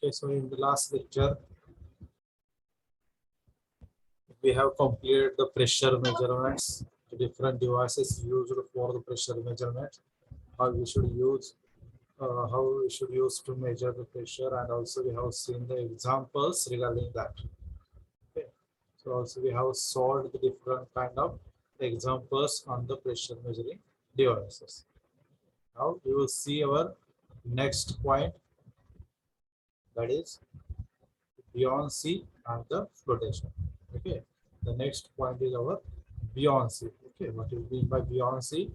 Okay, so in the last lecture, we have completed the pressure measurements, the different devices used for the pressure measurement, how we should use, how we should use to measure the pressure, and also we have seen the examples regarding that. Okay, so also we have solved the different kind of examples on the pressure measuring devices. Now we will see our next point, that is buoyancy and the flotation. Okay, the next point is our buoyancy. Okay, what do you mean by buoyancy?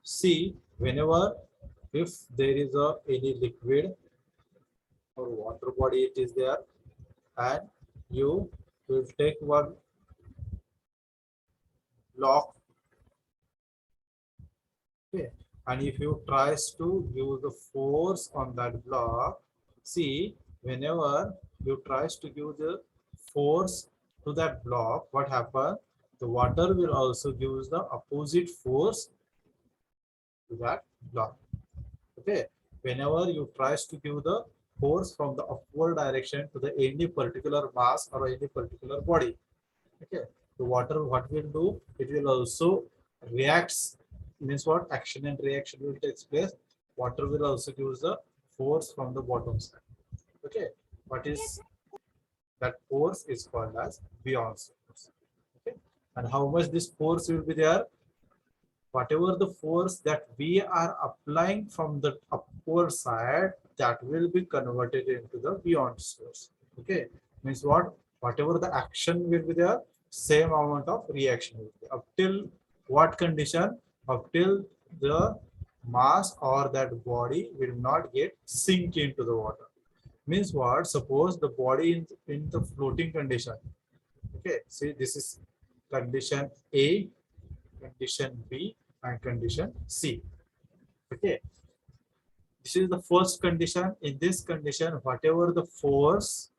See, whenever if there is a any liquid or water body it is there, and you will take one block. Okay, and if you tries to use the force on that block, see, whenever you tries to give the force to that block, what happen? The water will also give the opposite force to that block. Okay, whenever you tries to give the force from the upward direction to the any particular mass or any particular body, okay, the water what will do, it will also reacts, means what, action and reaction will take place. Water will also give the force from the bottom side. Okay, what is that force is called as buoyancy force. Okay, and how much this force will be there? Whatever the force that we are applying from the upward side, that will be converted into the buoyancy force. Okay, means what, whatever the action will be there, same amount of reaction will be. Up till what condition? Up till the mass or that body will not get sink into the water. Means what, suppose the body in the floating condition. Okay, see, this is condition A, condition B, and condition C. Okay, this is the first condition. In this condition, whatever the force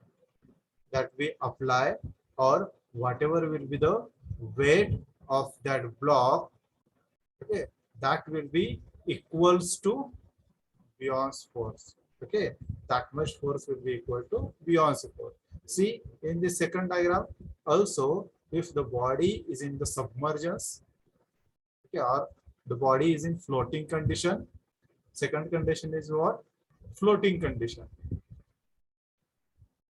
that we apply or whatever will be the weight of that block, okay, that will be equals to buoyancy force. Okay, that much force will be equal to buoyancy force. See, in the second diagram also, if the body is in the submergence, okay, or the body is in floating condition, second condition is what, floating condition,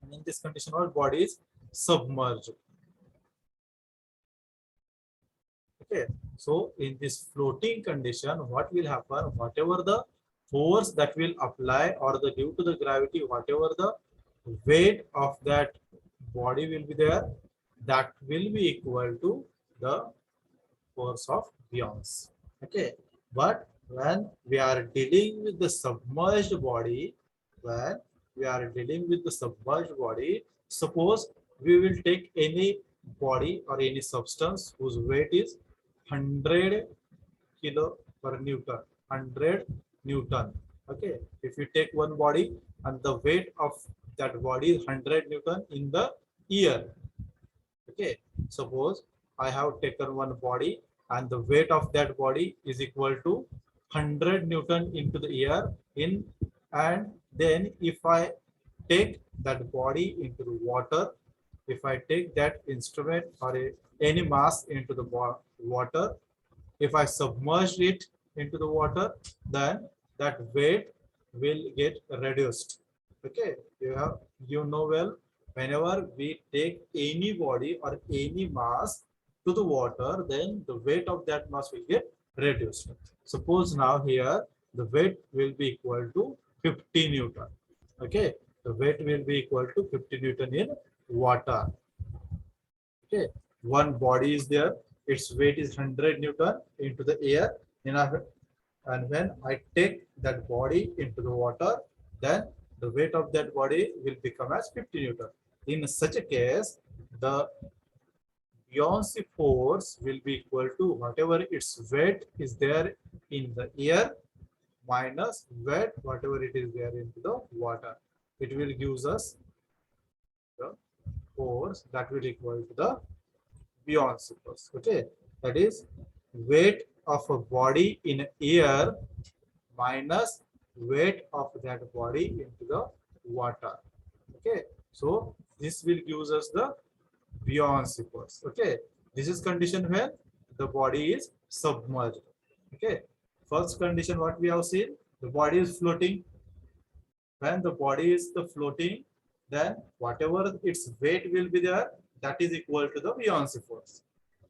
and in this condition our body is submerged. Okay, so in this floating condition, what will happen, whatever the force that will apply or the due to the gravity, whatever the weight of that body will be there, that will be equal to the force of buoyancy. Okay, but when we are dealing with the submerged body, when we are dealing with the submerged body, suppose we will take any body or any substance whose weight is 100 kilo per newton, 100 newton. Okay, if you take one body and the weight of that body is 100 newton in the air. Okay, suppose I have taken one body and the weight of that body is equal to 100 newton into the air in, and then if I take that body into the water, if I take that instrument or any mass into the water, if I submerge it into the water, then that weight will get reduced. Okay, you know well, whenever we take any body or any mass to the water, then the weight of that mass will get reduced. Suppose now here the weight will be equal to 50 newton. Okay, the weight will be equal to 50 newton in water. Okay, one body is there, its weight is 100 newton into the air, and when I take that body into the water, then the weight of that body will become as 50 newton. In such a case, the buoyancy force will be equal to whatever its weight is there in the air minus weight whatever it is there into the water. It will give us the force that will equal to the buoyancy force. Okay, that is weight of a body in air minus weight of that body into the water. Okay, so this will gives us the buoyancy force. Okay, this is condition when the body is submerged. Okay, first condition what we have seen, the body is floating. When the body is the floating, then whatever its weight will be there, that is equal to the buoyancy force.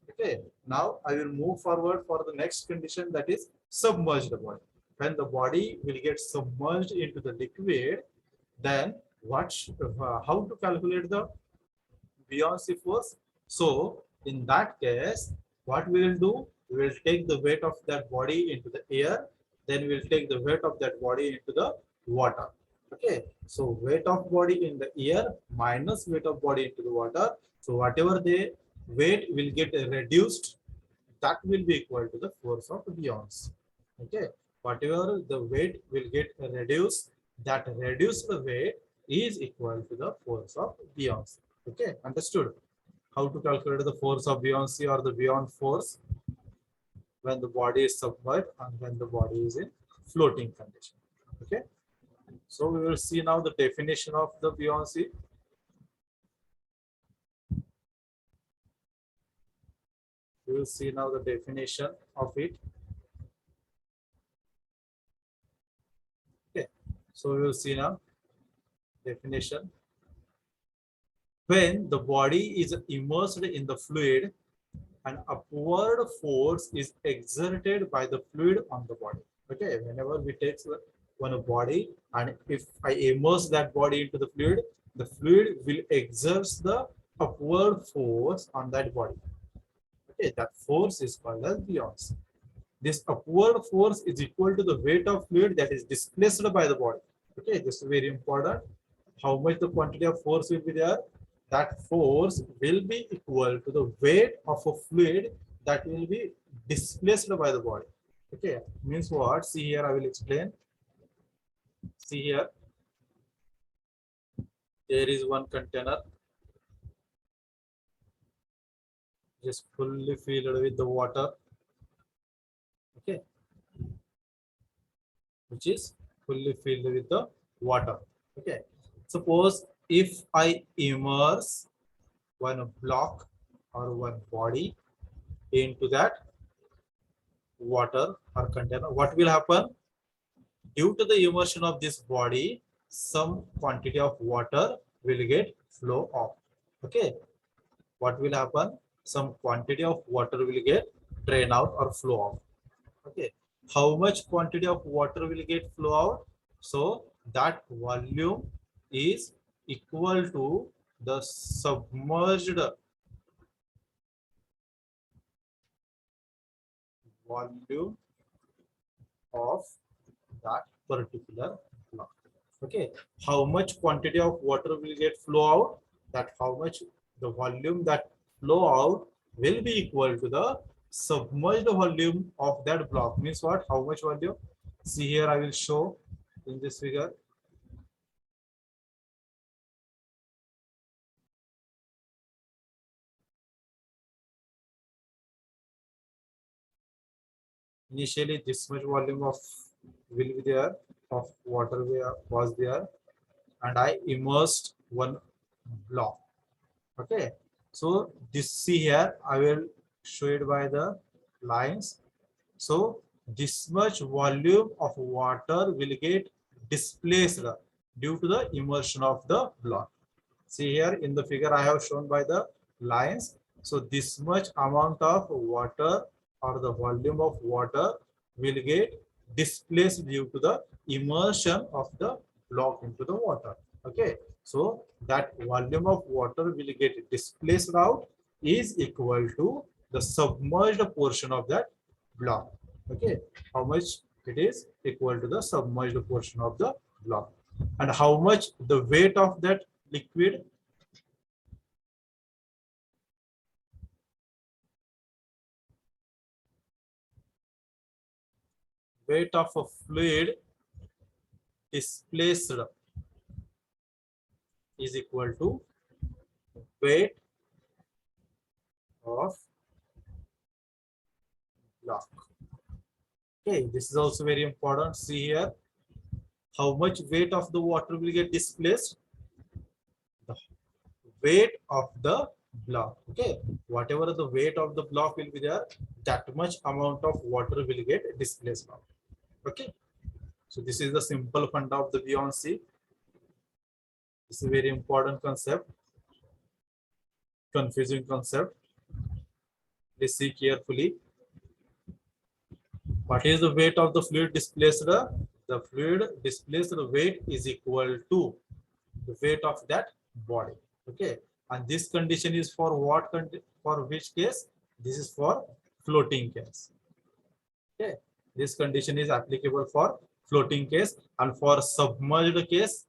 Okay, now I will move forward for the next condition, that is submerged body. When the body will get submerged into the liquid, then how to calculate the buoyancy force? So in that case, what we will do, we will take the weight of that body into the air, then we will take the weight of that body into the water. Okay, so weight of body in the air minus weight of body into the water. So whatever the weight will get reduced, that will be equal to the force of buoyancy. Okay, whatever the weight will get reduced, that reduced weight is equal to the force of buoyancy. Okay, understood? How to calculate the force of buoyancy or the buoyant force when the body is submerged and when the body is in floating condition. Okay, so we will see now the definition of the buoyancy. We will see now the definition of it. Okay, so we will see now definition. When the body is immersed in the fluid, an upward force is exerted by the fluid on the body. Okay, whenever we take one body and if I immerse that body into the fluid will exert the upward force on that body. Okay, that force is called as buoyancy. This upward force is equal to the weight of fluid that is displaced by the body. Okay, this is very important. How much the quantity of force will be there? That force will be equal to the weight of a fluid that will be displaced by the body. Okay, means what? See here, I will explain. See here, there is one container just fully filled with the water. Okay, which is fully filled with the water. Okay, suppose if I immerse one block or one body into that water or container, what will happen? Due to the immersion of this body, some quantity of water will get flow off. Okay, what will happen? Some quantity of water will get drain out or flow off. Okay, how much quantity of water will get flow out? So that volume is equal to the submerged volume of that particular block. Okay, how much quantity of water will get flow out? That how much the volume that flow out will be equal to the submerged volume of that block. Means what? How much volume? See here, I will show in this figure. Initially, this much volume of will be there of water was there, and I immersed one block. Okay, so this see here, I will show it by the lines. So this much volume of water will get displaced due to the immersion of the block. See here in the figure I have shown by the lines. So this much amount of water or the volume of water will get displaced due to the immersion of the block into the water. Okay, so that volume of water will get displaced out is equal to the submerged portion of that block. Okay, how much it is equal to the submerged portion of the block, and how much the weight of that liquid? Weight of a fluid displaced is equal to weight of block. Okay, this is also very important. See here, how much weight of the water will get displaced? weight of the block. Okay, whatever the weight of the block will be there, that much amount of water will get displaced now. Okay, so this is the simple funda of the buoyancy. This is a very important concept, confusing concept. Let's see carefully. What is the weight of the fluid displaced? The fluid displaced weight is equal to the weight of that body. Okay, and this condition is for what for which case? This is for floating case. Okay, this condition is applicable for floating case, and for submerged case,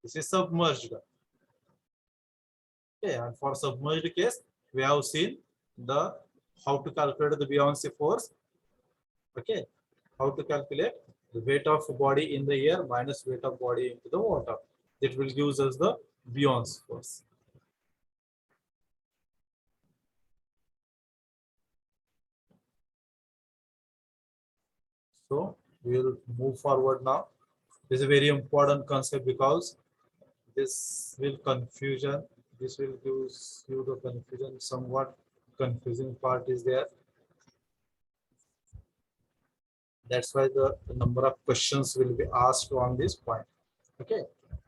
this is submerged. Okay, and for submerged case, we have seen the how to calculate the buoyancy force. Okay, how to calculate the weight of body in the air minus weight of body into the water. It will give us the buoyancy force. So we will move forward now. This is a very important concept because this will confusion. This will give you the confusion. Somewhat confusing part is there. That's why the number of questions will be asked on this point. Okay.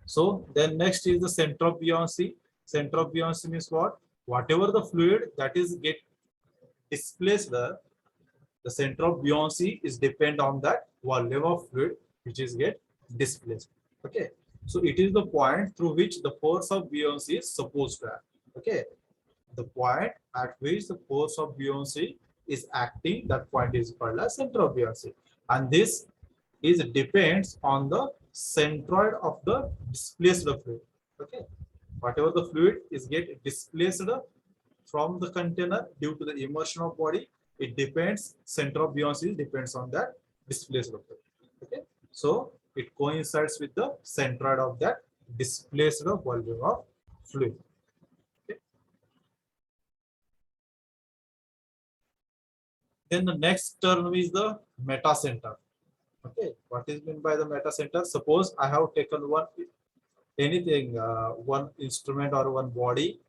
So then next is the center of buoyancy. Center of buoyancy means what? Whatever the fluid that is get displaced, the center of buoyancy is depend on that volume of fluid which is get displaced. Okay. So it is the point through which the force of buoyancy is supposed to act. Okay. The point at which the force of buoyancy is acting, that point is called as center of buoyancy. And this is depends on the centroid of the displaced fluid. Okay. Whatever the fluid is get displaced from the container due to the immersion of body, it depends, center of buoyancy depends on that displaced fluid. Okay. So it coincides with the centroid of that displaced volume of fluid. Okay. Then the next term is the metacenter. Okay, what is meant by the metacenter? Suppose I have taken one anything, one instrument or one body.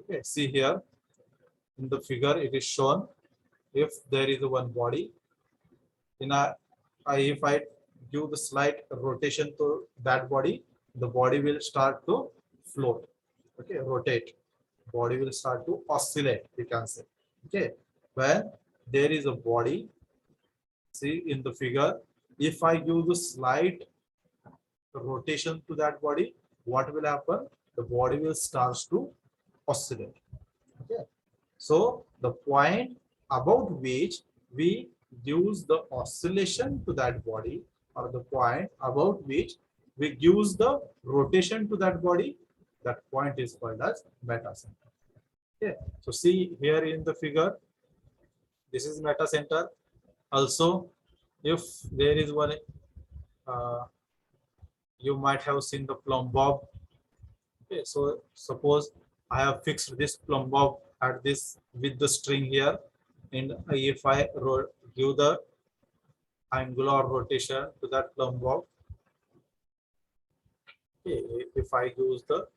Okay, see here in the figure it is shown. If there is one body, in if I give the slight rotation to that body, the body will start to float. Okay, rotate. Body will start to oscillate. We can say. Okay, when there is a body, see in the figure, if I give the slight rotation to that body, what will happen? The body will start to oscillate. Okay. So the point about which we use the oscillation to that body, or the point about which we use the rotation to that body, that point is called as metacenter. Okay. So see here in the figure, this is metacenter. Also, if there is one, you might have seen the plumb bob. Okay, so suppose I have fixed this plumb bob at this with the string here, and if I give the angular rotation to that plumb bob, okay, if I use the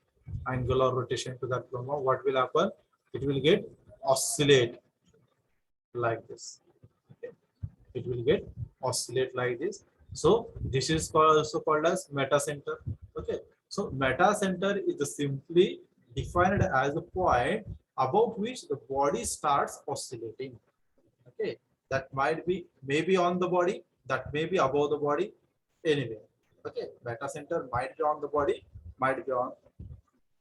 angular rotation to that plumb bob, what will happen? It will get oscillate like this. Okay. It will get oscillate like this. So this is also called as metacenter. Okay. So metacenter is simply defined as a point about which the body starts oscillating. Okay. That might be maybe on the body, that may be above the body, anyway. Okay. Metacenter might be on the body, might be on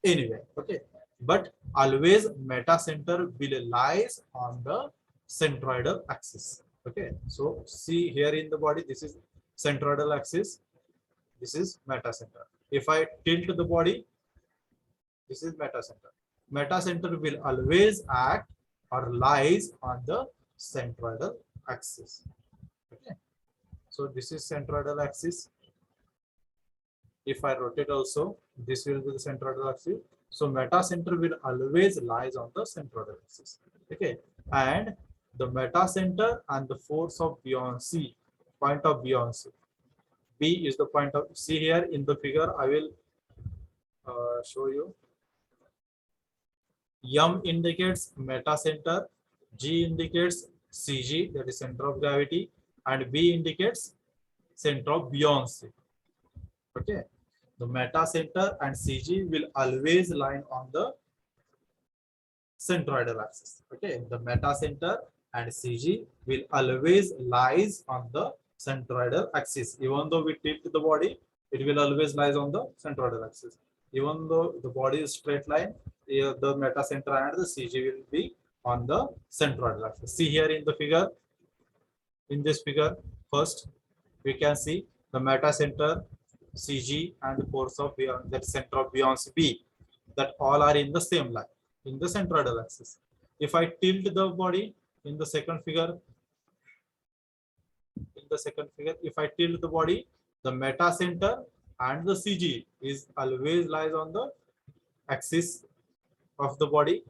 anywhere. Okay. But always metacenter will lies on the centroidal axis. Okay, so see here in the body, this is centroidal axis, this is metacenter. If I tilt the body, this is metacenter. Metacenter will always act or lies on the centroidal axis. Okay, so this is centroidal axis. If I rotate also, this will be the centroidal axis. So metacenter will always lies on the centroidal axis. Okay, and the metacenter and the force of buoyancy, point of buoyancy. B is the point of, see here in the figure, I will show you. M indicates meta center, G indicates CG, that is center of gravity, and B indicates center of buoyancy. Okay, the meta center and CG will always lie on the centroidal axis. Okay, the meta center and CG will always lies on the centroidal axis. Even though we tilt the body, it will always lies on the centroidal axis. Even though the body is straight line, the meta center and the CG will be on the centroidal axis. See here in the figure, in this figure, first we can see the meta center, CG, and the force of that center of buoyancy B, that all are in the same line in the centroidal axis. If I tilt the body in the second figure, if I tilt the body, the meta center and the CG is always lies on the axis of the body.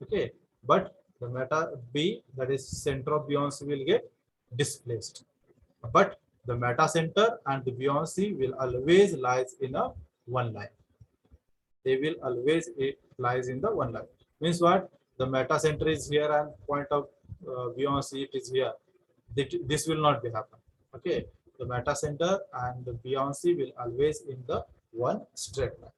Okay, but the meta B, that is center of buoyancy, will get displaced. But the meta center and the buoyancy will always lies in a one line. They will always, it lies in the one line. Means what? The meta center is here and point of buoyancy it is here. This will not be happen. Okay, the meta center and the buoyancy will always in the one straight line.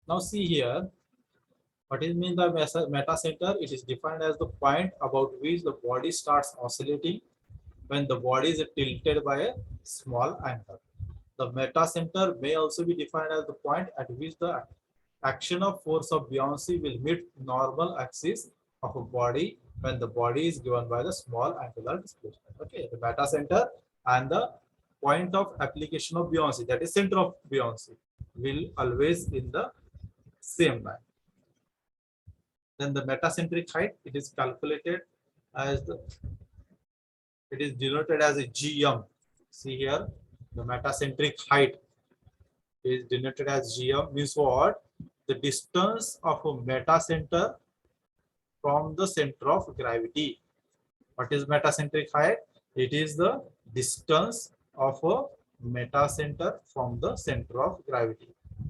Now see here, what is mean the meta center? It is defined as the point about which the body starts oscillating when the body is tilted by a small angle. The meta center may also be defined as the point at which the action of force of buoyancy will meet normal axis of a body when the body is given by the small angular displacement. Okay, the meta center and the point of application of buoyancy, that is center of buoyancy, will always in the same line. Then the metacentric height, it is calculated as it is denoted as a GM. See here, the metacentric height is denoted as GM. Means what? The distance of a metacenter from the center of gravity. What is metacentric height? It is the distance of a metacenter from the center of gravity.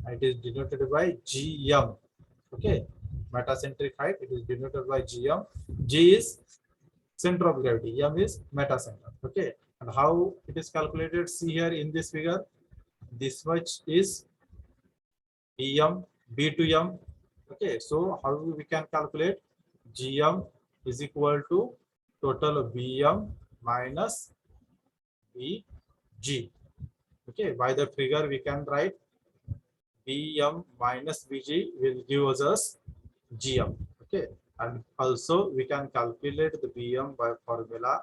It is denoted by GM. Okay, metacentric height, it is denoted by GM. G is center of gravity, M is metacenter. Okay, and how it is calculated? See here in this figure, this much is EM, B to M. Okay, so how we can calculate? GM is equal to total BM minus BG. Okay, by the figure we can write BM minus BG will give us GM. Okay, and also we can calculate the BM by formula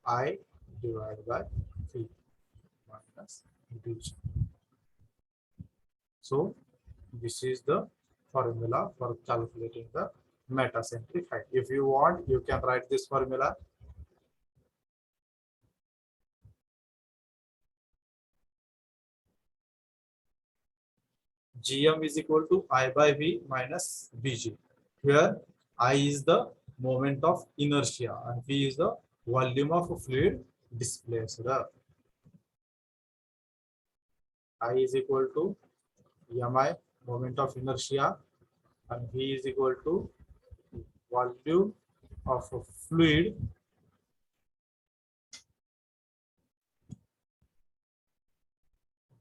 I divided by V minus BG. So this is the formula for calculating the metacentric height. If you want, you can write this formula. GM is equal to I by V minus BG. Here I is the moment of inertia and V is the volume of fluid displaced. I is equal to Mi, moment of inertia, and V is equal to volume of fluid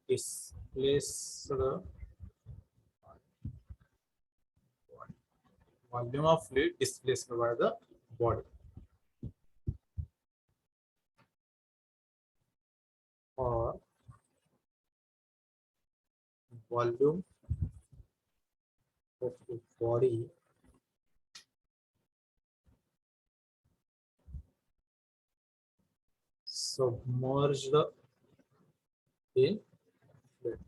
displaced, volume of fluid displaced by the body. Or volume of the body submerged in fluid.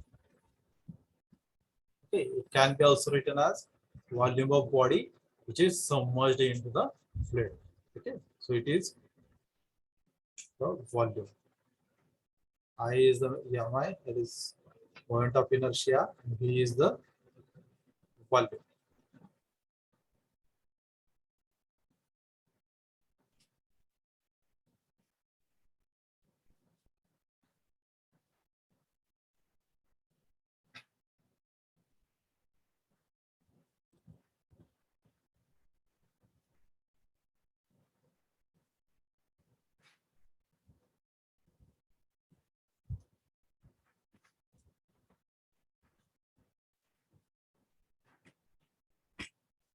Okay, it can be also written as volume of body which is submerged into the fluid. Okay, so it is the volume. I is the Mi, it is moment of inertia, and V is the volume.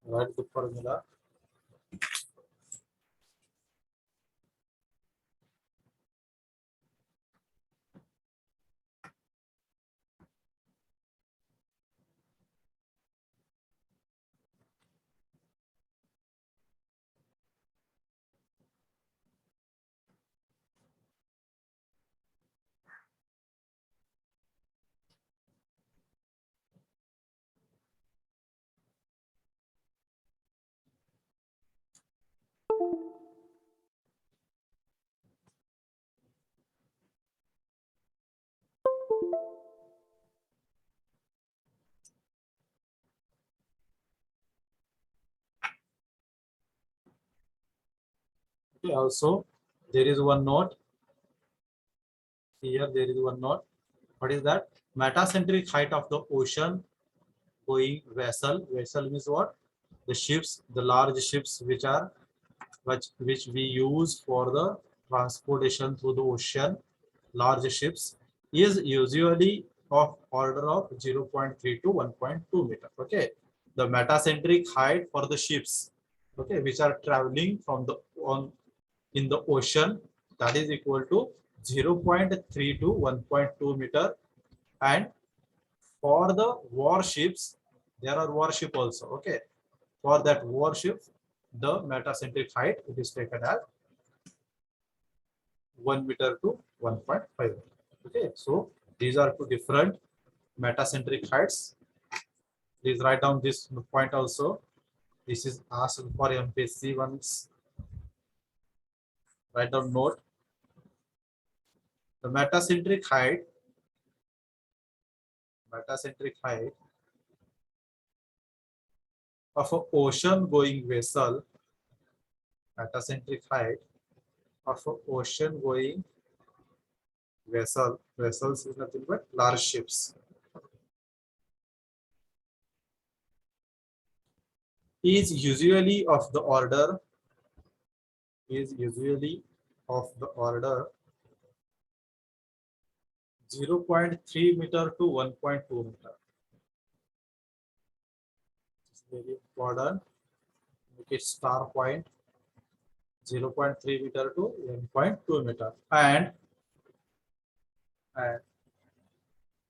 Write the formula. Okay, also there is one note here. There is one note. What is that? Metacentric height of the ocean going vessel. Vessel means what? The ships, the large ships which we use for the transportation through the ocean, large ships, is usually of order of 0.3 to 1.2 meter. Okay, the metacentric height for the ships, okay, which are traveling from the on in the ocean, that is equal to 0.3 to 1.2 meter. And for the warships, there are warship also. Okay, for that warship, the metacentric height it is taken as 1 meter to 1.5. Okay, so these are two different metacentric heights. Please write down this point also. This is asked for MPSC once. Write down note. The metacentric height of an ocean going vessel, metacentric height of an ocean going vessels is nothing but large ships, is usually of the order 0.3 meter to 1.2 meter. It's very important. Make it star point. 0.3 meter to 1.2 meter. And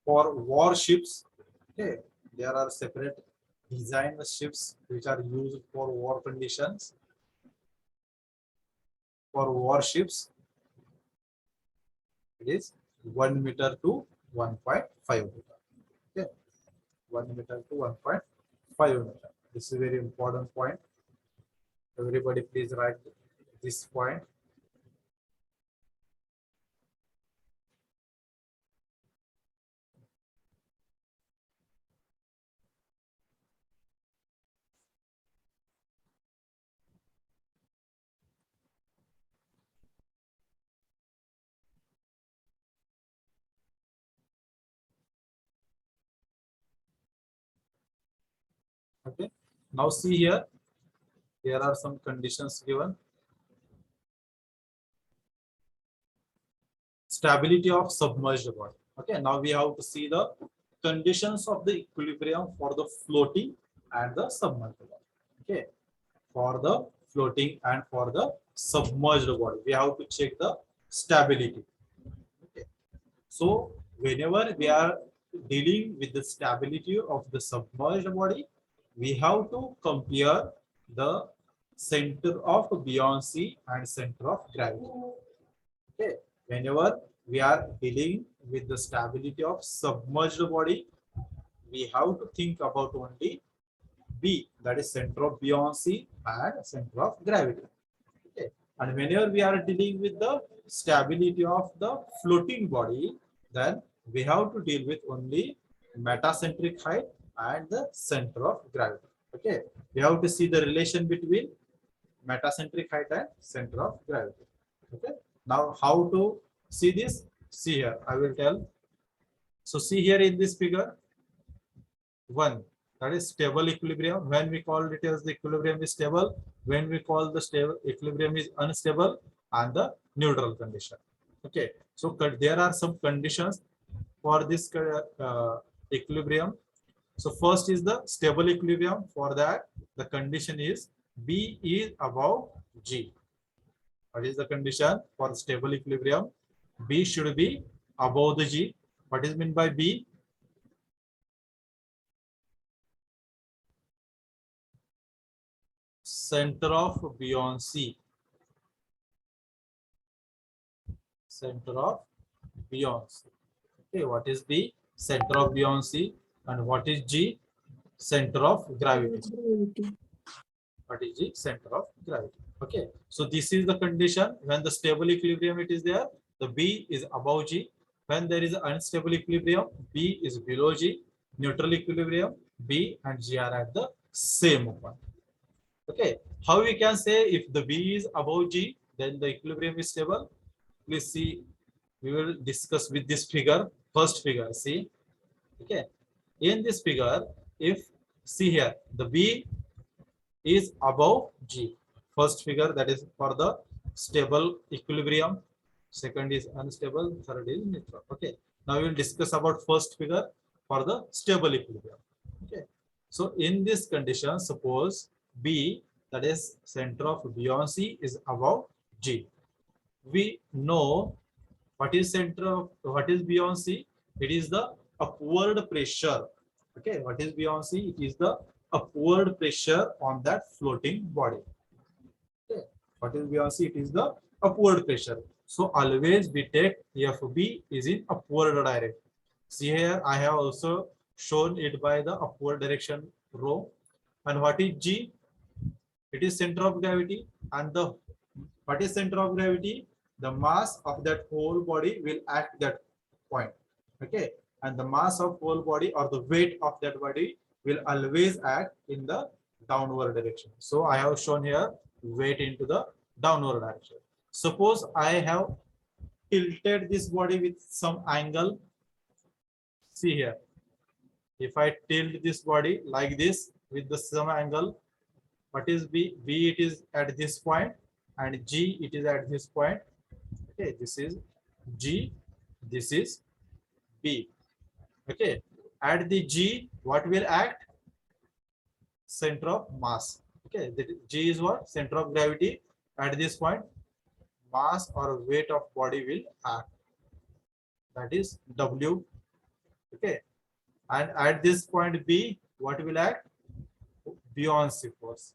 for warships, okay, there are separate design ships which are used for war conditions. For warships, it is 1 meter to 1.5 meter. Okay, 1 meter to 1.5 meter. This is a very important point. Everybody, please write this point. Okay. Now see here, there are some conditions given. Stability of submerged body. Okay. Now we have to see the conditions of the equilibrium for the floating and the submerged body. Okay. For the floating and for the submerged body, we have to check the stability. Okay. So whenever we are dealing with the stability of the submerged body, we have to compare the center of buoyancy and center of gravity. Okay. Whenever we are dealing with the stability of submerged body, we have to think about only B, that is center of buoyancy and center of gravity. Okay. And whenever we are dealing with the stability of the floating body, then we have to deal with only metacentric height and the center of gravity. Okay. We have to see the relation between metacentric height and center of gravity. Okay. Now, how to see this? See here, I will tell. So, see here in this figure, one, that is stable equilibrium. When we call it as the equilibrium is stable, when we call the stable equilibrium is unstable, and the neutral condition. Okay, so there are some conditions for this equilibrium. So first is the stable equilibrium. For that, the condition is B is above G. What is the condition for stable equilibrium? B should be above the G. What is meant by B? Center of buoyancy. Center of buoyancy. Okay, what is B? Center of buoyancy. And what is G? Center of gravity. What is G? Center of gravity. Okay, so this is the condition. When the stable equilibrium it is there, the B is above G. When there is unstable equilibrium, B is below G. Neutral equilibrium, B and G are at the same point. Okay, how we can say if the B is above G, then the equilibrium is stable? Please see, we will discuss with this figure, first figure. See, okay, in this figure, if see here, the B is above G. First figure, that is for the stable equilibrium. Second is unstable. Third is neutral. Okay. Now we will discuss about first figure for the stable equilibrium. Okay. So in this condition, suppose B, that is center of buoyancy, is above G. We know what is center of, what is buoyancy? It is the upward pressure. Okay, what is buoyancy? It is the upward pressure on that floating body. Okay, what is buoyancy? It is the upward pressure. So always we take FB is in upward direction. See here, I have also shown it by the upward direction rho. And what is G? It is center of gravity. And the what is center of gravity? The mass of that whole body will act that point. Okay, and the mass of whole body or the weight of that body will always act in the downward direction. So I have shown here weight into the downward direction. Suppose I have tilted this body with some angle. See here, if I tilt this body like this with the some angle, what is B? B it is at this point and G it is at this point. Okay, this is G, this is B. Okay, at the G, what will act? Center of mass. Okay, G is what? Center of gravity. At this point, mass or weight of body will act. That is W. Okay, and at this point B, what will act? Buoyancy force.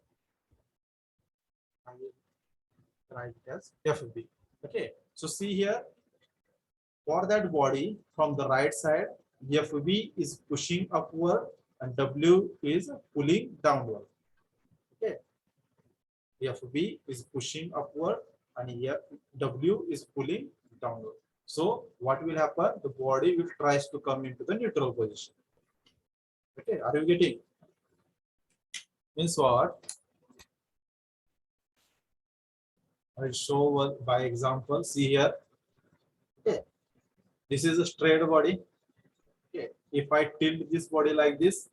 I will write it as FB. Okay, so see here, for that body from the right side, FB is pushing upward and W is pulling downward. Okay, FB is pushing upward and here W is pulling downward. So what will happen? The body will try to come into the neutral position. Okay, are you getting? Means what? I will show by example. See here. Okay, this is a straight body. Okay, if I tilt this body like this,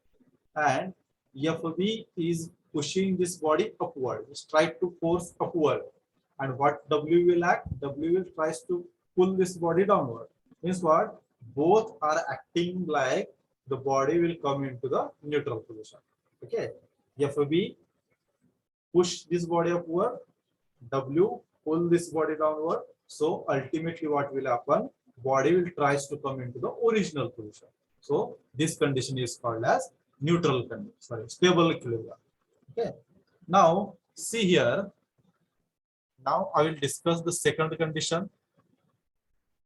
and FB is pushing this body upward, just try to force upward, and what W will act? W will tries to pull this body downward. Means what? Both are acting like the body will come into the neutral position. Okay, FB push this body upward, W pull this body downward. So ultimately what will happen? Body will tries to come into the original position. So this condition is called as neutral condition, sorry, stable equilibrium. Okay. Now see here. Now I will discuss the second condition.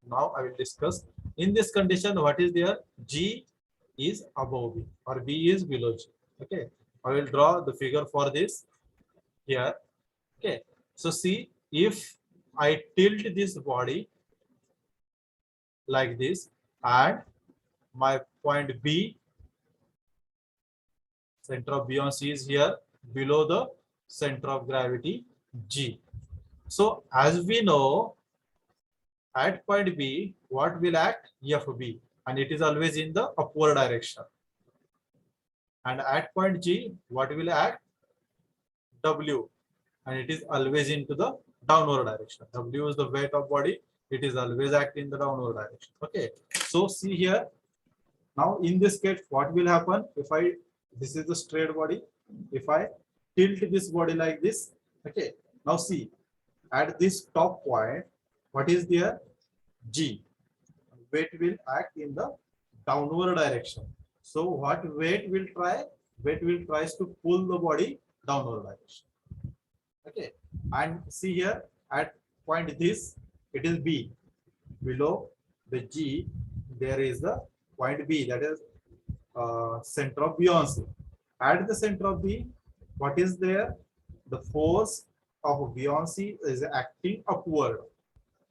Now I will discuss in this condition what is there? G is above B or B is below G. Okay. I will draw the figure for this here. Okay. So see, if I tilt this body like this and my point B, center of buoyancy is here below the center of gravity G. So as we know, at point B, what will act? FB, and it is always in the upward direction. And at point G, what will act? W, and it is always into the downward direction. W is the weight of body. It is always acting in the downward direction. Okay. So see here. Now in this case, what will happen if this is the straight body. If I tilt this body like this, okay. Now see, at this top point, what is there? G. Weight will act in the downward direction. So what weight will try? Weight will tries to pull the body downward direction. Okay. And see here at point this, it is B. Below the G, there is the point B, that is center of buoyancy. At the center of B, what is there? The force of buoyancy is acting upward.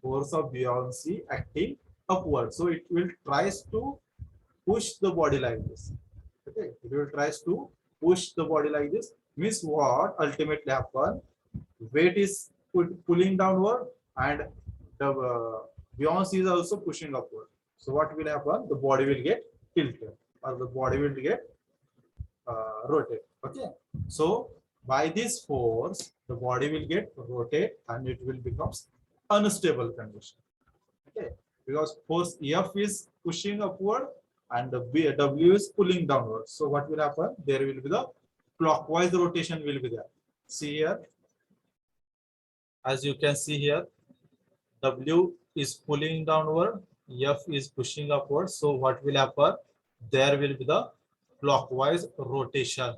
Force of buoyancy acting upward. So it will tries to push the body like this. Okay, it will tries to push the body like this. Means what ultimately happen? Weight is pulling downward and the buoyancy is also pushing upward. So what will happen? The body will get tilted or the body will get rotate. Okay. So by this force, the body will get rotate and it will become unstable condition. Okay. Because force F is pushing upward and the W is pulling downward. So what will happen? There will be the clockwise rotation will be there. See here. As you can see here, W is pulling downward, F is pushing upward. So what will happen? There will be the clockwise rotation.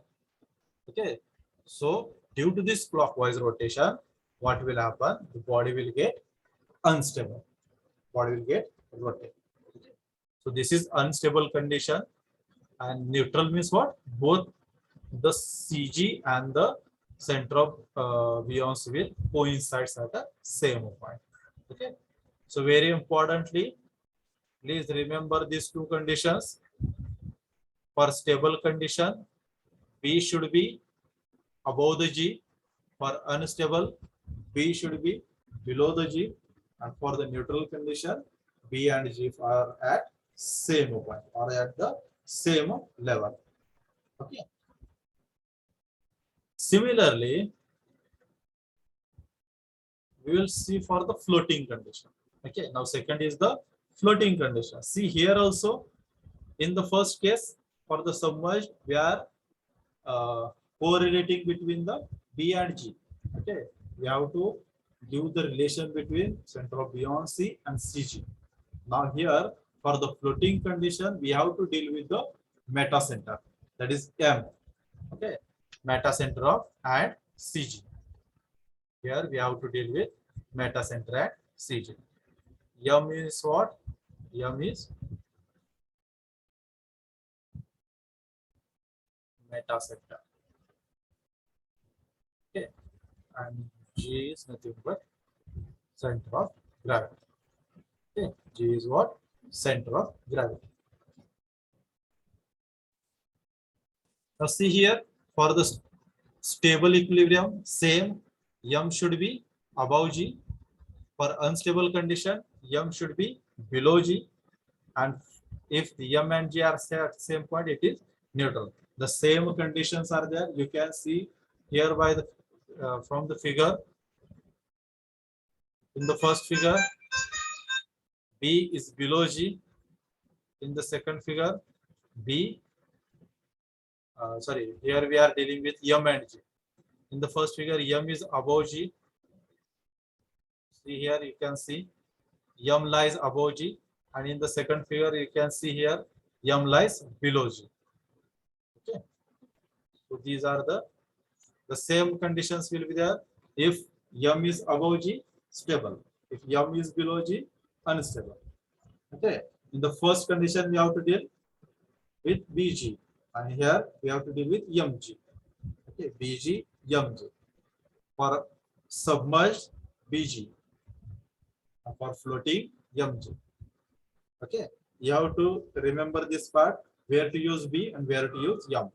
Okay. So due to this clockwise rotation, what will happen? The body will get unstable. Body will get rotated. Okay. So this is unstable condition, and neutral means what? Both the CG and the center of buoyancy will coincide at the same point. Okay. So very importantly, please remember these two conditions. For stable condition, B should be above the G. For unstable, B should be below the G. And for the neutral condition, B and G are at same point or at the same level. Okay. Similarly, we will see for the floating condition. Okay. Now second is the floating condition. See here also, in the first case, for the submerged, we are correlating between the B and G. Okay, we have to give the relation between center of buoyancy and CG. Now here, for the floating condition, we have to deal with the meta center, that is M. Okay, meta center of and CG. Here we have to deal with meta center and CG. M is what? M is meta center. Okay, and G is nothing but center of gravity. Okay, G is what? Center of gravity. Now see here, for the stable equilibrium, same, M should be above G. For unstable condition, M should be below G. And if the M and G are at same point, it is neutral. The same conditions are there. You can see here by the from the figure. In the first figure, B is below G. In the second figure, B, sorry, here we are dealing with M and G. In the first figure, M is above G. See here, you can see M lies above G. And in the second figure, you can see here, M lies below G. Okay. So these are the same conditions will be there. If M is above G, stable. If M is below G, unstable. Okay. In the first condition, we have to deal with BG. And here we have to deal with MG. Okay, BG, MG. For submerged, BG. And for floating, MG. Okay, you have to remember this part, where to use B and where to use M.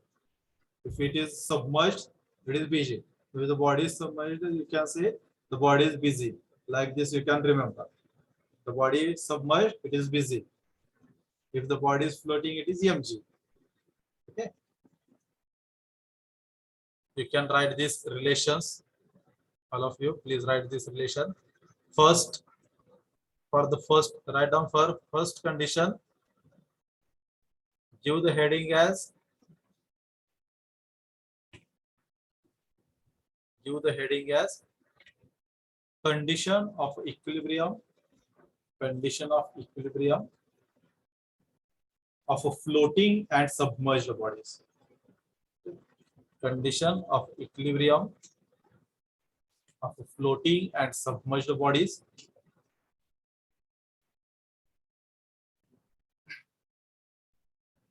If it is submerged, it is BG. If the body is submerged, you can say the body is busy. Like this, you can remember. The body is submerged, it is busy. If the body is floating, it is MG. Okay. You can write these relations. All of you, please write this relation. First, for the first, write down for first condition, Give the heading as condition of equilibrium, condition of equilibrium of a floating and submerged bodies. Condition of equilibrium of a floating and submerged bodies.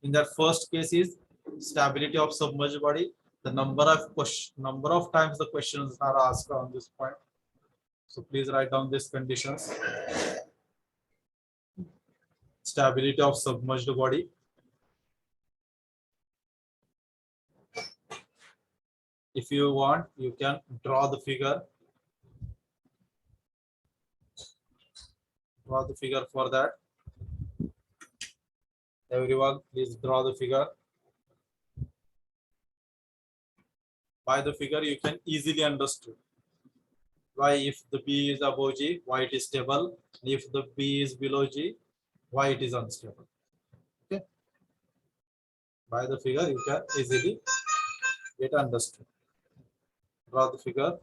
In that first case is stability of submerged body. The number of times the questions are asked on this point. So please write down these conditions. Stability of submerged body. If you want, you can draw the figure. Draw the figure for that. Everyone, please draw the figure. By the figure, you can easily understand why if the B is above G, why it is stable. If the B is below G, why it is unstable. Okay. By the figure, you can easily get understood. Draw the figure.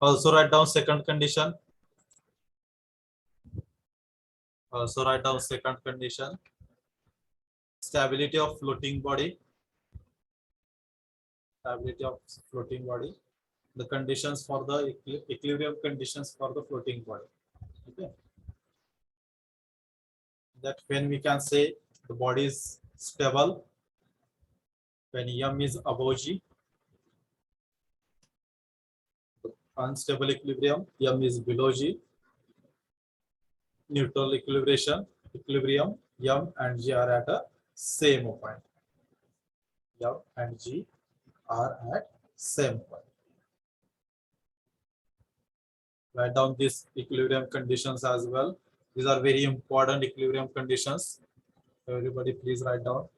Also write down second condition. Stability of floating body. Stability of floating body. The conditions for the equilibrium conditions for the floating body. Okay. That when we can say the body is stable when M is above G. Unstable equilibrium, M is below G. Neutral equilibrium, M and G are at a same point. M and G are at same point. Write down these equilibrium conditions as well. These are very important equilibrium conditions. Everybody please write down.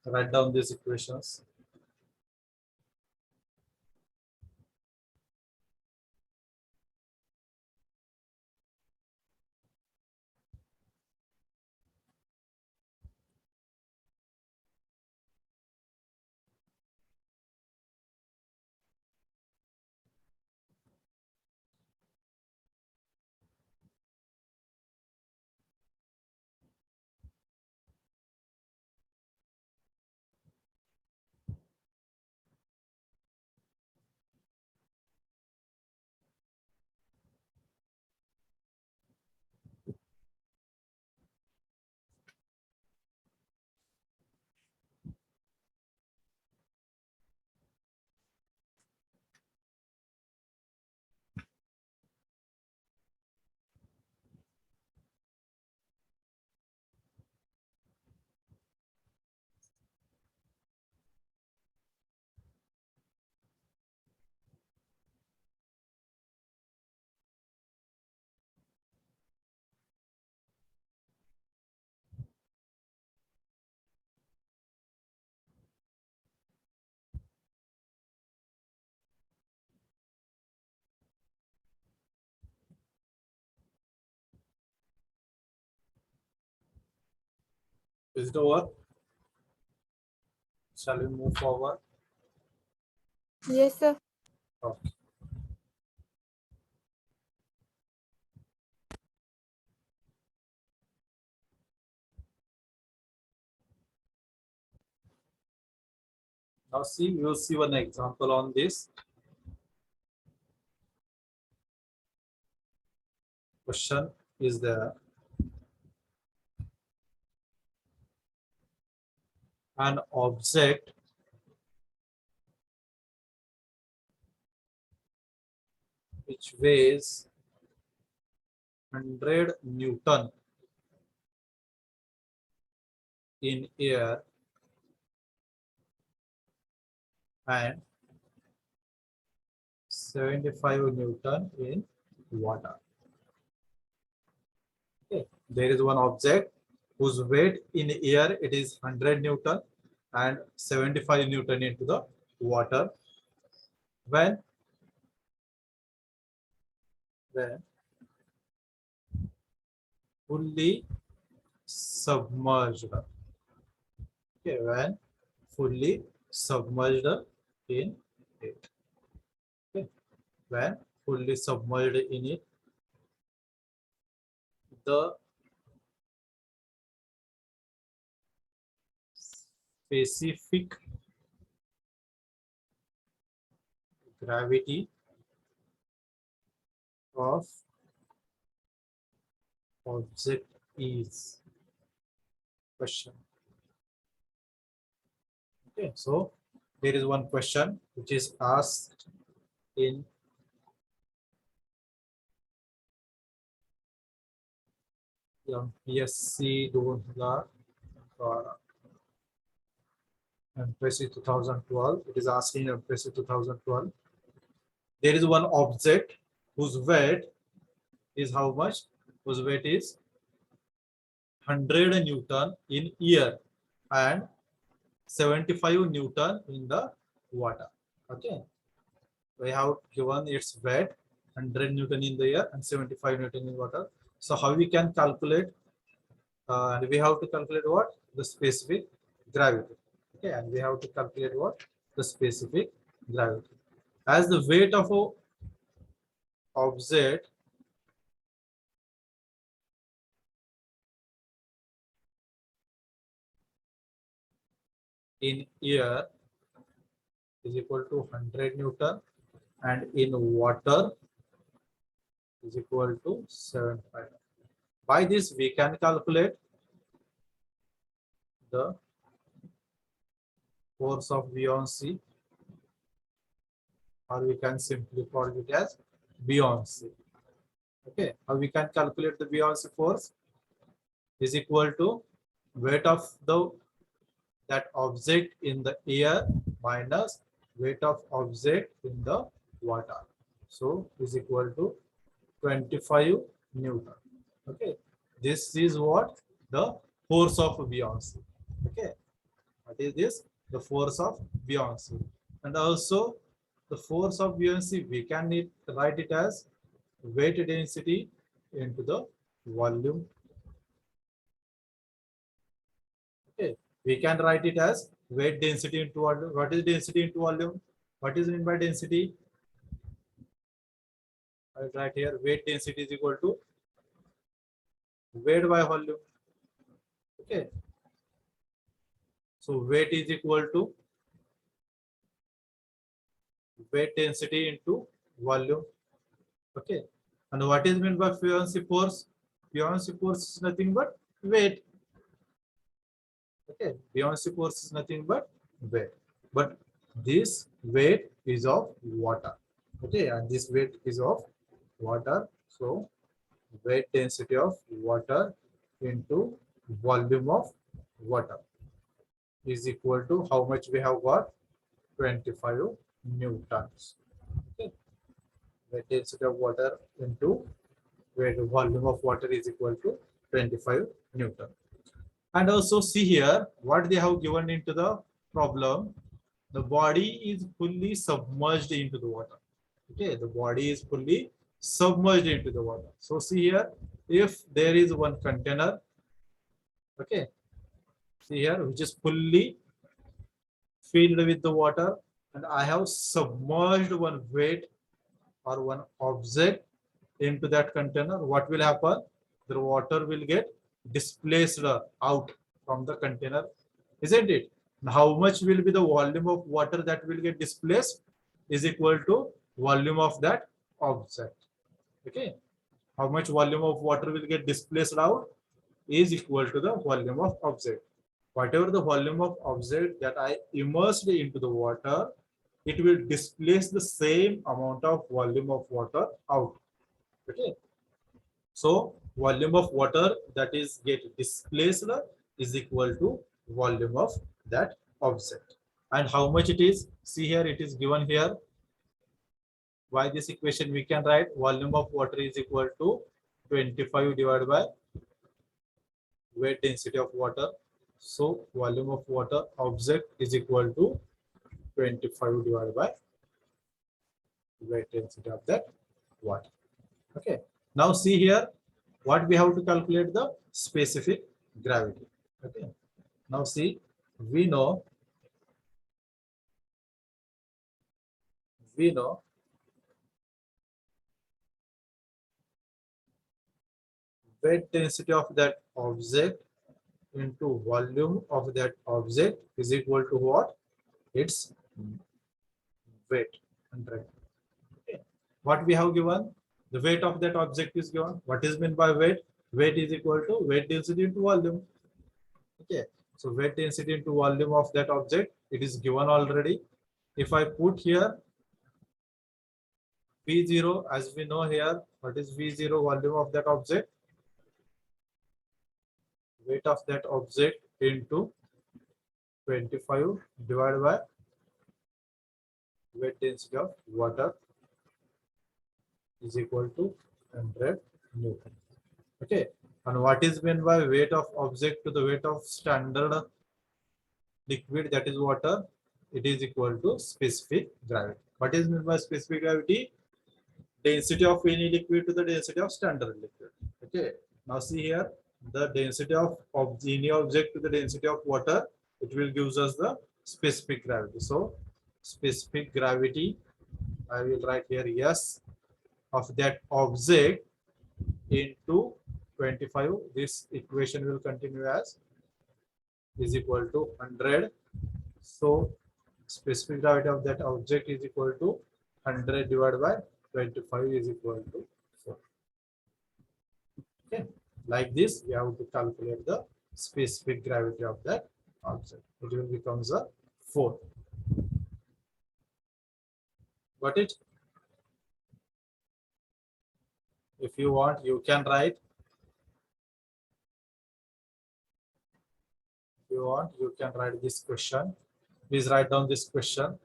Write down these equations. Is it over? Shall we move forward? Yes, sir. Okay. Now see, we will see one example on this. Question is there. An object which weighs 100 Newton in air and 75 Newton in water. Okay. There is one object whose weight in air it is 100 Newton and 75 Newton into the water. When fully submerged. Okay, when fully submerged in it. Okay. When fully submerged in it, the specific gravity of object is question. Okay, so there is one question which is asked in MPSC 2000 MPSC 2012. It is asking MPSC 2012. There is one object whose weight is how much? Whose weight is 100 Newton in air and 75 Newton in the water. Okay. We have given its weight 100 Newton in the air and 75 Newton in water. So how we can calculate? And we have to calculate what? The specific gravity. Okay, and we have to calculate what? The specific gravity. As the weight of a object in air is equal to 100 Newton and in water is equal to 75. By this, we can calculate the force of buoyancy, or we can simply call it as buoyancy. Okay, how we can calculate the buoyancy force is equal to weight of that object in the air minus weight of object in the water. So is equal to 25 Newton. Okay, this is what the force of buoyancy. Okay, What is this? The force of buoyancy. And also the force of buoyancy, we can write it as weight density into the volume. Okay, we can write it as weight density into volume. What is density into volume? What is meant by density? I write here weight density is equal to weight by volume. Okay, so weight is equal to weight density into volume. Okay, and what is meant by buoyancy force? Buoyancy force is nothing but weight. Okay, buoyancy force is nothing but weight. But this weight is of water. Okay, and this weight is of water. So weight density of water into volume of water is equal to how much we have got? 25 newtons. Okay, weight density of water into weight volume of water is equal to 25 newton. And also see here what they have given into the problem. The body is fully submerged into the water. Okay, the body is fully submerged into the water. So see here, if there is one container, okay, see here, which is fully filled with the water, and I have submerged one weight or one object into that container, what will happen? The water will get displaced out from the container, isn't it? How much will be the volume of water that will get displaced is equal to volume of that object. Okay, how much volume of water will get displaced out is equal to the volume of object. Whatever the volume of object that I immersed into the water, it will displace the same amount of volume of water out. Okay, so volume of water that is get displaced is equal to volume of that object. And how much it is? See here, it is given here. By this equation, we can write volume of water is equal to 25 divided by weight density of water. So volume of water object is equal to 25 divided by weight density of that water. Okay. Now see here what we have to calculate the specific gravity. Okay. Now see, we know weight density of that object into volume of that object is equal to what? Its weight. 100. Okay. What we have given? The weight of that object is given. What is meant by weight? Weight is equal to weight density into volume. Okay. So weight density into volume of that object, it is given already. If I put here V0, as we know here, what is V0 volume of that object? Weight of that object into 25 divided by weight density of water is equal to 100 Newton. Okay. And what is meant by weight of object to the weight of standard liquid, that is water? It is equal to specific gravity. What is meant by specific gravity? Density of any liquid to the density of standard liquid. Okay. Now see here, the density of any object to the density of water, it will gives us the specific gravity. So specific gravity, I will write here yes, of that object into 25. This equation will continue as is equal to 100. So specific gravity of that object is equal to 100 divided by 25 is equal to 4. Okay, like this we have to calculate the specific gravity of that object. It will becomes a 4. Got it? If you want, you can write. If you want, you can write this question. Please write down this question.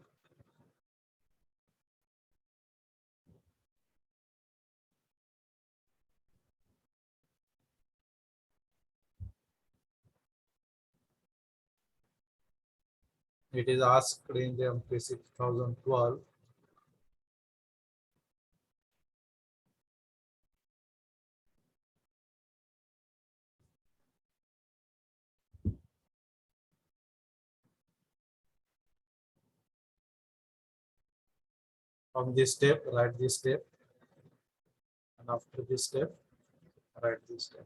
It is asked in the MPSC 2012. From this step, write this step, and after this step, write this step.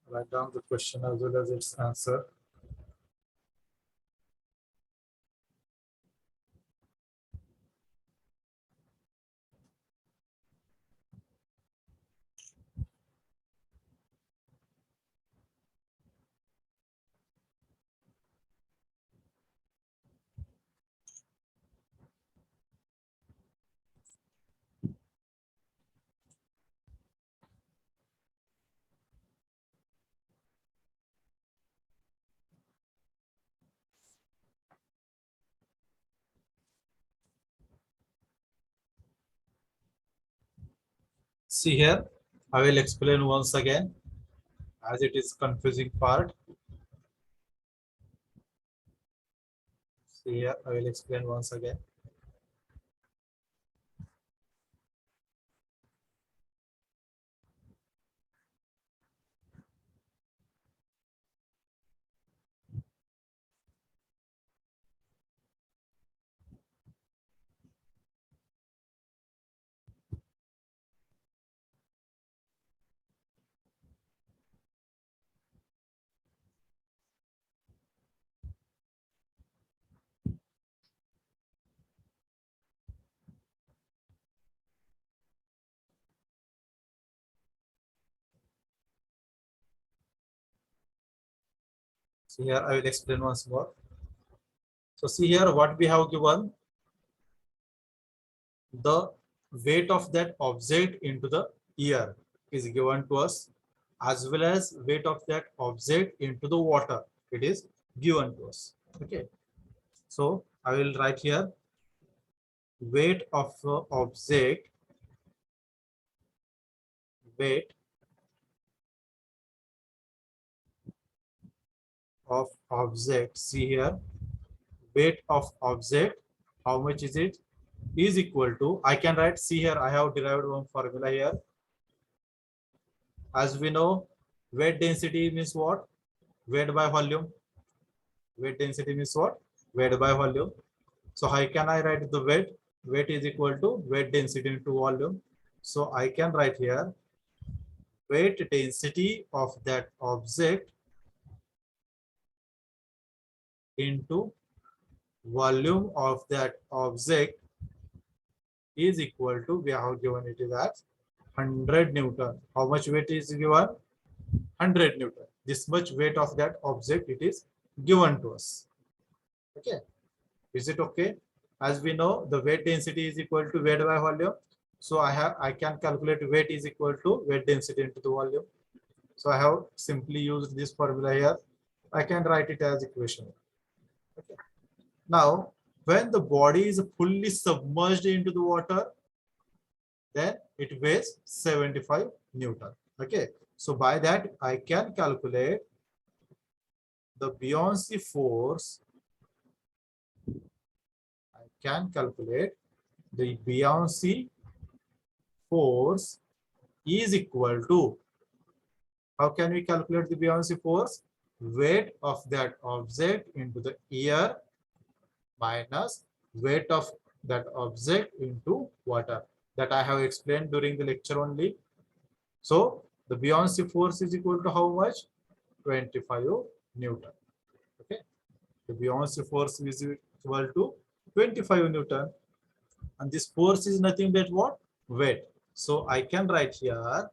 Write down the question as well as its answer. See here, I will explain once again as it is confusing part. See here, I will explain once again. See here, I will explain once more. So see here, what we have given, the weight of that object into the air is given to us, as well as weight of that object into the water. It is given to us. Okay. So I will write here weight of object, weight of object. See here, weight of object, how much is it, is equal to, I can write, see here, I have derived one formula here. As we know, weight density means what? Weight by volume. Weight density means what? Weight by volume. So how can I write the weight? Weight is equal to weight density into volume. So I can write here weight density of that object into volume of that object is equal to, we have given it is as 100 Newton. How much weight is given? 100 Newton. This much weight of that object it is given to us. Okay. Is it okay? As we know, the weight density is equal to weight by volume. So I can calculate weight is equal to weight density into the volume. So I have simply used this formula here. I can write it as equation. Okay. Now, when the body is fully submerged into the water, then it weighs 75 Newton. Okay. So by that, I can calculate the buoyancy force. I can calculate the buoyancy force is equal to, how can we calculate the buoyancy force? Weight of that object into the air minus weight of that object into water. That I have explained during the lecture only. So the buoyancy force is equal to how much? 25 Newton. Okay. The buoyancy force is equal to 25 Newton. And this force is nothing but what? Weight. So I can write here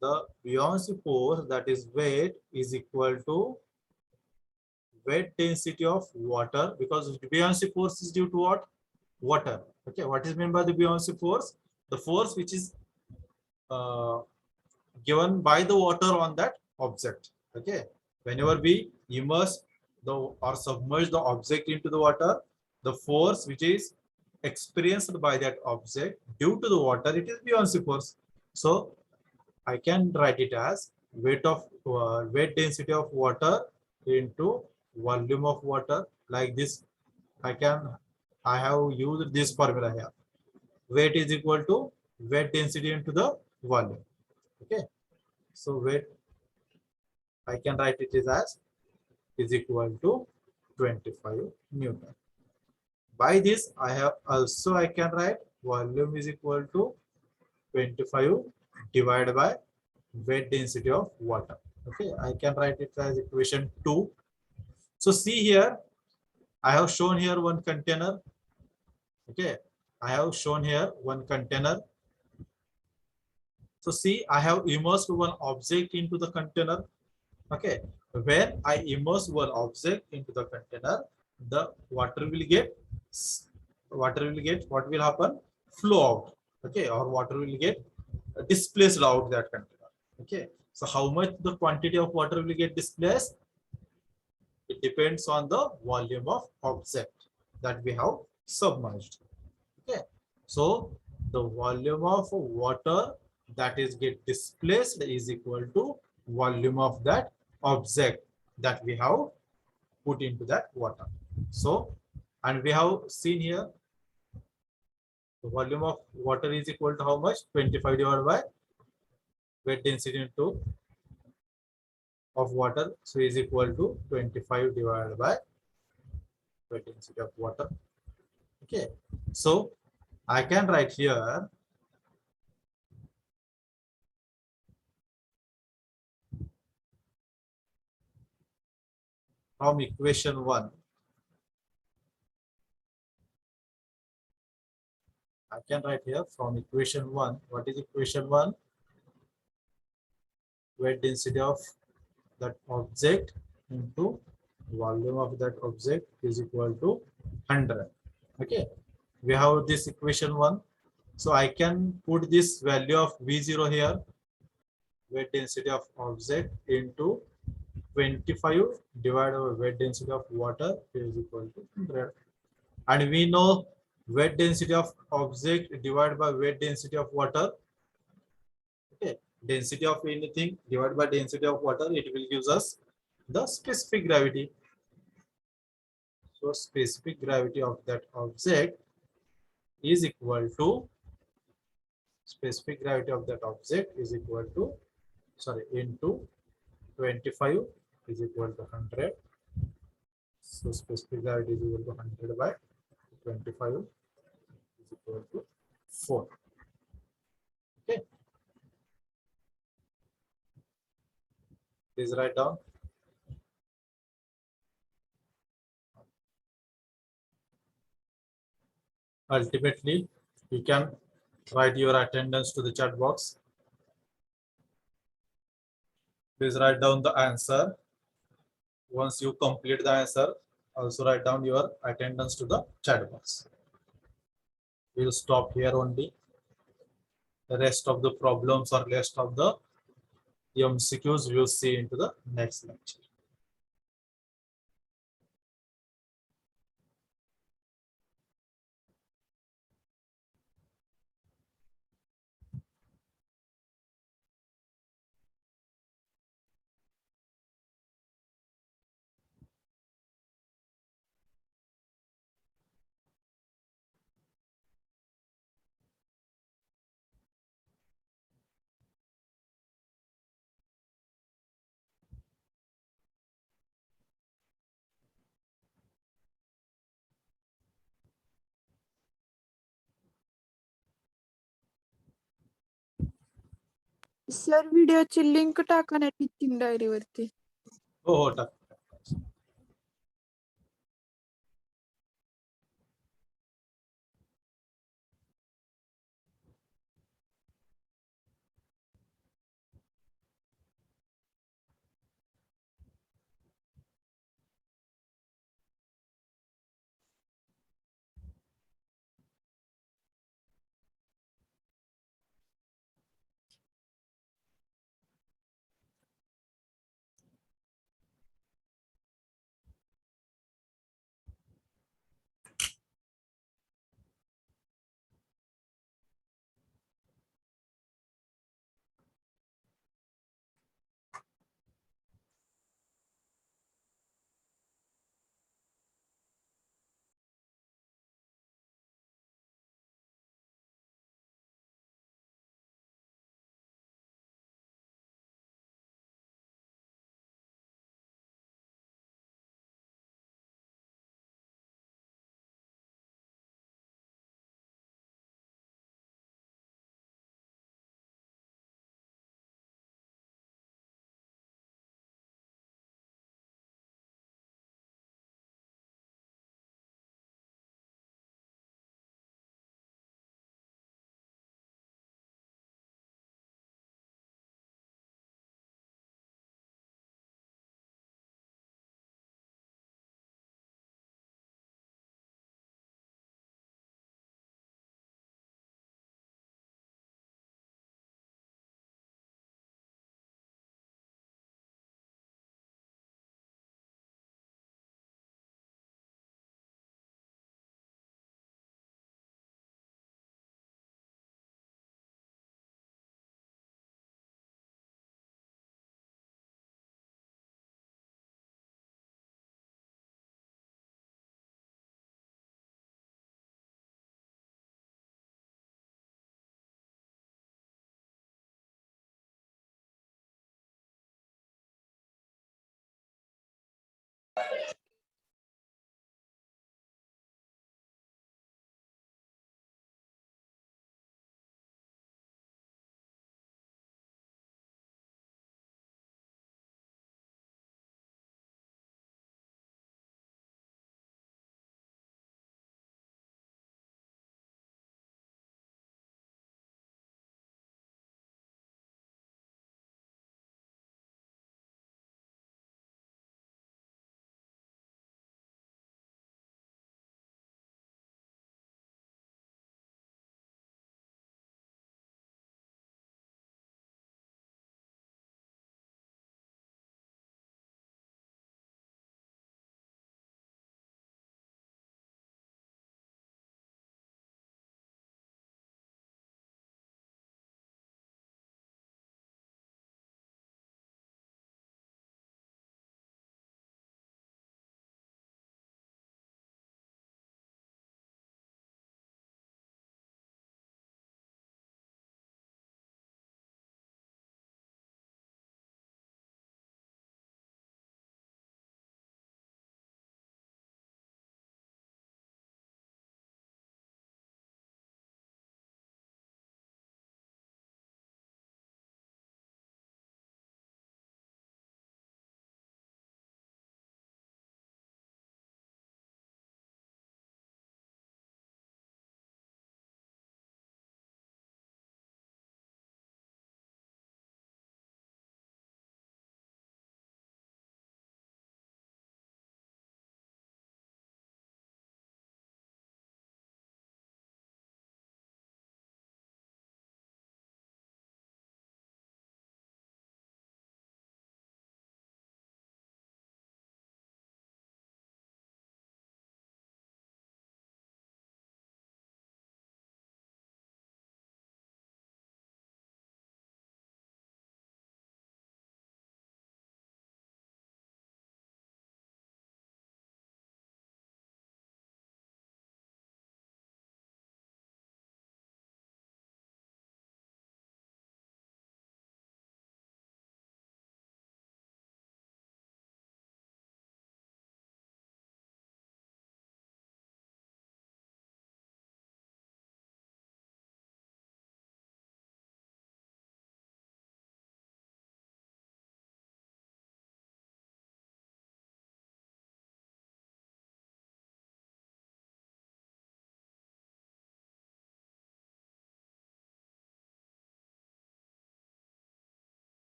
the buoyancy force, that is weight, is equal to weight density of water, because buoyancy force is due to what? Water. Okay, what is meant by the buoyancy force? The force which is uh, given by the water on that object. Okay, whenever we immerse the or submerge the object into the water, the force which is experienced by that object due to the water, it is buoyancy force. So I can write it as weight density of water into volume of water. Like this, I have used this formula here. Weight is equal to weight density into the volume. Okay, so weight, I can write it as is equal to 25 Newton. By this, I can write volume is equal to 25 divided by weight density of water. Okay, I can write it as equation 2. So see here, I have shown here one container. Okay, I have shown here one container. So see, I have immersed one object into the container. Okay, when I immerse one object into the container, the water will get, what will happen? Flow out. Okay, or water will get displaced out that container. Okay, so how much the quantity of water will get displaced? It depends on the volume of object that we have submerged. Okay, so the volume of water that is get displaced is equal to volume of that object that we have put into that water. So, and we have seen here the volume of water is equal to how much? 25 divided by weight density into of water, so is equal to 25 divided by weight density of water. Okay, so I can write here from equation 1, I can write here from equation 1. What is equation 1? Weight density of that object into volume of that object is equal to 100. Okay, we have this equation 1. So I can put this value of V0 here, weight density of object into 25 divided by weight density of water is equal to 100. And we know weight density of object divided by weight density of water. Okay, density of anything divided by density of water, it will give us the specific gravity. So specific gravity of that object is equal to into 25 is equal to 100. So specific gravity is equal to 100 by 25 is equal to 4. Okay, please write down. Ultimately, you can write your attendance to the chat box. Please write down the answer. Once you complete the answer, also write down your attendance to the chat box. We'll stop here only. The rest of the problems or rest of the MCQs we'll see into the next lecture. Sir व्हिडिओची link टाका ना teaching diary वरती. हो टाक.